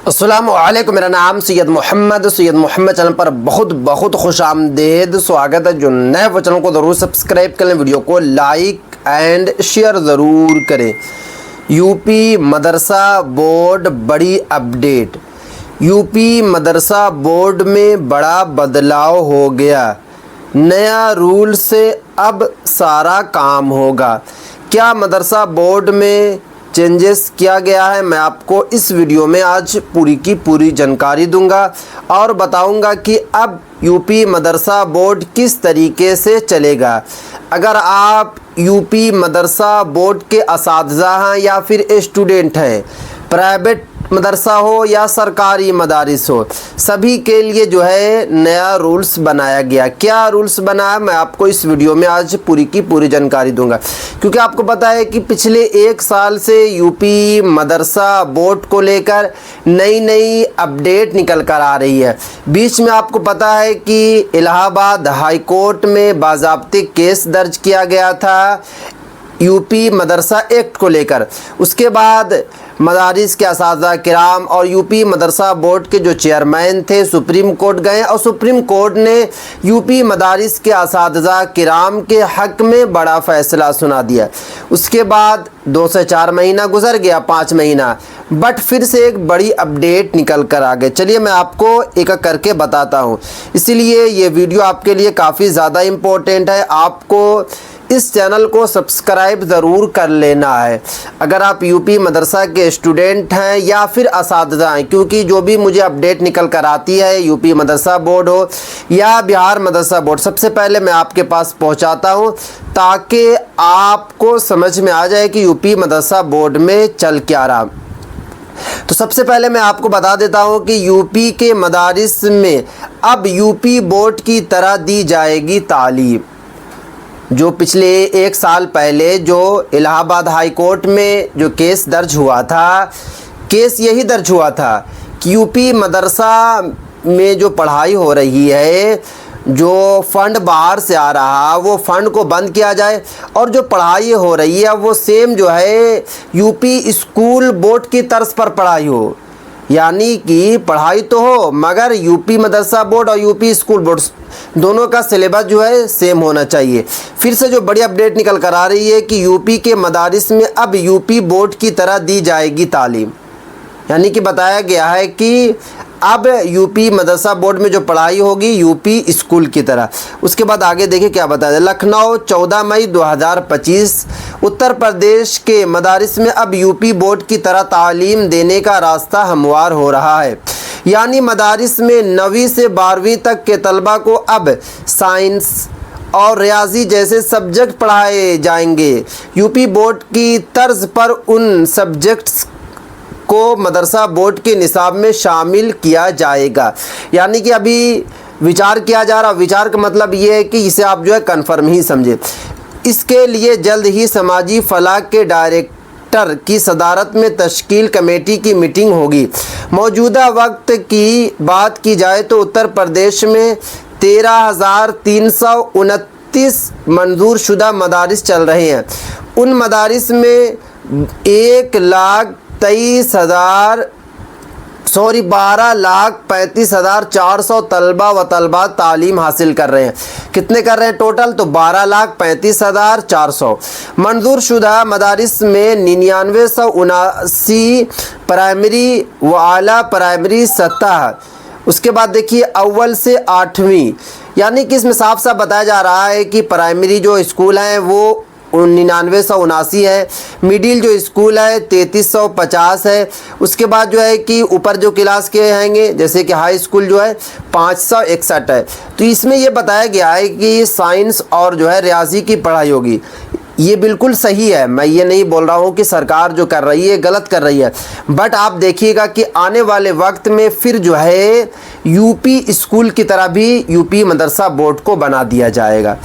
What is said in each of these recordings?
अस्सलामुअलैकुम। मेरा नाम सैयद मोहम्मद चैनल पर बहुत बहुत खुश आमदेद स्वागत है। जो नए वो चैनल को ज़रूर सब्सक्राइब करें, वीडियो को लाइक एंड शेयर ज़रूर करें। यूपी मदरसा बोर्ड बड़ी अपडेट। यूपी मदरसा बोर्ड में बड़ा बदलाव हो गया। नया रूल से अब सारा काम होगा। क्या मदरसा बोर्ड में चेंजेस किया गया है, मैं आपको इस वीडियो में आज पूरी की पूरी जानकारी दूंगा और बताऊंगा कि अब यूपी मदरसा बोर्ड किस तरीके से चलेगा। अगर आप यूपी मदरसा बोर्ड के असातिज़ा हैं या फिर स्टूडेंट हैं, प्राइवेट मदरसा हो या सरकारी मदारिस हो, सभी के लिए जो है नया रूल्स बनाया गया। क्या रूल्स बना है, मैं आपको इस वीडियो में आज पूरी की पूरी जानकारी दूंगा। क्योंकि आपको पता है कि पिछले एक साल से यूपी मदरसा बोर्ड को लेकर नई नई अपडेट निकल कर आ रही है। बीच में आपको पता है कि इलाहाबाद हाई कोर्ट में बाज़ाब्ते केस दर्ज किया गया था यूपी मदरसा एक्ट को लेकर। उसके बाद मदारिस के असातिज़ा किराम और यूपी मदरसा बोर्ड के जो चेयरमैन थे सुप्रीम कोर्ट गए और सुप्रीम कोर्ट ने यूपी मदारिस के असातिज़ा किराम के हक़ में बड़ा फ़ैसला सुना दिया। उसके बाद 2 से 4 महीना गुजर गया, 5 महीना, बट फिर से एक बड़ी अपडेट निकल कर आ गए। चलिए मैं आपको एक एक करके बताता हूँ, इसीलिए ये वीडियो आपके लिए काफ़ी ज़्यादा इम्पोर्टेंट है। आपको इस चैनल को सब्सक्राइब ज़रूर कर लेना है अगर आप यूपी मदरसा के स्टूडेंट हैं या फिर असातिज़ा हैं, क्योंकि जो भी मुझे अपडेट निकल कर आती है यूपी मदरसा बोर्ड हो या बिहार मदरसा बोर्ड, सबसे पहले मैं आपके पास पहुंचाता हूं ताकि आपको समझ में आ जाए कि यूपी मदरसा बोर्ड में चल क्या रहा। तो सबसे पहले मैं आपको बता देता हूं कि यूपी के मदारिस में अब यूपी बोर्ड की तरह दी जाएगी तालीम। जो पिछले एक साल पहले जो इलाहाबाद हाई कोर्ट में जो केस दर्ज हुआ था, केस यही दर्ज हुआ था कि यूपी मदरसा में जो पढ़ाई हो रही है, जो फ़ंड बाहर से आ रहा वो फ़ंड को बंद किया जाए और जो पढ़ाई हो रही है वो सेम जो है यूपी स्कूल बोर्ड की तर्ज पर पढ़ाई हो। यानी कि पढ़ाई तो हो मगर यूपी मदरसा बोर्ड और यूपी स्कूल बोर्ड दोनों का सिलेबस जो है सेम होना चाहिए। फिर से जो बड़ी अपडेट निकल कर आ रही है कि यूपी के मदारिस में अब यूपी बोर्ड की तरह दी जाएगी तालीम। यानी कि बताया गया है कि अब यूपी मदरसा बोर्ड में जो पढ़ाई होगी यूपी स्कूल की तरह। उसके बाद आगे देखिए क्या बताया। लखनऊ 14 मई 2025। उत्तर प्रदेश के मदारिस में अब यूपी बोर्ड की तरह तालीम देने का रास्ता हमवार हो रहा है। यानी मदारिस में 9वीं से 12वीं तक के तलबा को अब साइंस और रियाजी जैसे सब्जेक्ट पढ़ाए जाएंगे। यूपी बोर्ड की तर्ज पर उन सब्जेक्ट्स को मदरसा बोर्ड के निसाब में शामिल किया जाएगा। यानी कि अभी विचार किया जा रहा, विचार का मतलब ये है कि इसे आप जो है कन्फर्म ही समझे। इसके लिए जल्द ही समाजी फलाह के डायरेक्टर की सदारत में तश्कील कमेटी की मीटिंग होगी। मौजूदा वक्त की बात की जाए तो उत्तर प्रदेश में 13,329 मंजूर शुदा मदारिस चल रहे हैं। उन मदारिस में 12,35,400 तलबा व तलबा तालीम हासिल कर रहे हैं। कितने कर रहे हैं टोटल? तो 12,35,400। मंजूर शुदा मदारिस में 9979 प्राइमरी व आला प्राइमरी सतह। उसके बाद देखिए अव्वल से 8वीं, यानी कि इसमें साफ साफ बताया जा रहा है कि प्राइमरी जो स्कूल हैं वो 9979 है, मिडिल जो स्कूल है 3350 है। उसके बाद जो है कि ऊपर जो क्लास के आएंगे जैसे कि हाई स्कूल जो है 561 है। तो इसमें ये बताया गया है कि साइंस और जो है रियाजी की पढ़ाई होगी। ये बिल्कुल सही है, मैं ये नहीं बोल रहा हूँ कि सरकार जो कर रही है गलत कर रही है, बट आप देखिएगा कि आने वाले वक्त में फिर जो है यूपी स्कूल की तरह भी यूपी मदरसा बोर्ड को बना दिया जाएगा।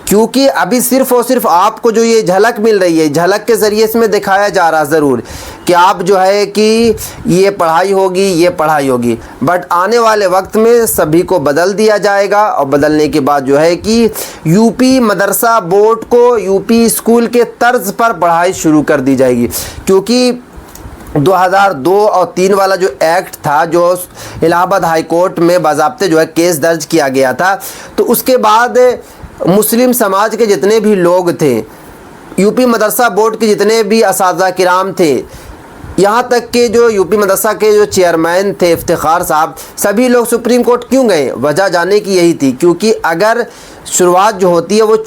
क्योंकि अभी सिर्फ़ और सिर्फ आपको जो ये झलक मिल रही है, झलक के ज़रिए इसमें दिखाया जा रहा ज़रूर कि आप जो है कि ये पढ़ाई होगी, ये पढ़ाई होगी, बट आने वाले वक्त में सभी को बदल दिया जाएगा और बदलने के बाद जो है कि यूपी मदरसा बोर्ड को यूपी स्कूल के तर्ज पर पढ़ाई शुरू कर दी जाएगी। क्योंकि 2002 और 3 वाला जो एक्ट था, जो इलाहाबाद हाई कोर्ट में बाज़ाब्ते जो है केस दर्ज किया गया था, तो उसके बाद मुस्लिम समाज के जितने भी लोग थे, यूपी मदरसा बोर्ड के जितने भी असातिज़ा किराम थे, यहाँ तक के जो यूपी मदरसा के जो चेयरमैन थे इफ्तिखार साहब, सभी लोग सुप्रीम कोर्ट क्यों गए? वजह जानने की यही थी, क्योंकि अगर शुरुआत जो होती है वो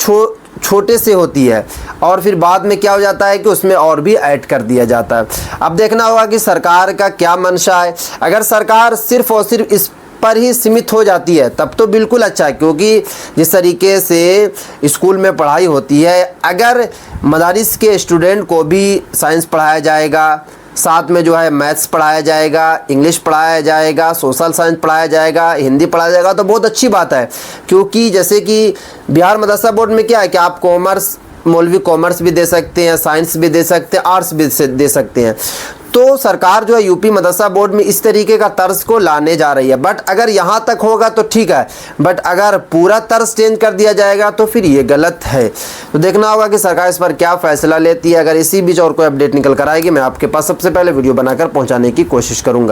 छोटे से होती है और फिर बाद में क्या हो जाता है कि उसमें और भी ऐड कर दिया जाता है। अब देखना होगा कि सरकार का क्या मंशा है। अगर सरकार सिर्फ़ और सिर्फ इस पर ही सीमित हो जाती है तब तो बिल्कुल अच्छा है, क्योंकि जिस तरीके से स्कूल में पढ़ाई होती है, अगर मदारिस के स्टूडेंट को भी साइंस पढ़ाया जाएगा, साथ में जो है मैथ्स पढ़ाया जाएगा, इंग्लिश पढ़ाया जाएगा, सोशल साइंस पढ़ाया जाएगा, हिंदी पढ़ाया जाएगा, तो बहुत अच्छी बात है। क्योंकि जैसे कि बिहार मदरसा बोर्ड में क्या है कि आप कॉमर्स, मौलवी कॉमर्स भी दे सकते हैं, साइंस भी दे सकते हैं, आर्ट्स भी दे सकते हैं। तो सरकार जो है यूपी मदरसा बोर्ड में इस तरीके का तर्ज को लाने जा रही है। बट अगर यहाँ तक होगा तो ठीक है, बट अगर पूरा तर्ज चेंज कर दिया जाएगा तो फिर ये गलत है। तो देखना होगा कि सरकार इस पर क्या फ़ैसला लेती है। अगर इसी बीच और कोई अपडेट निकल कर आएगी, मैं आपके पास सबसे पहले वीडियो बनाकर पहुँचाने की कोशिश करूँगा।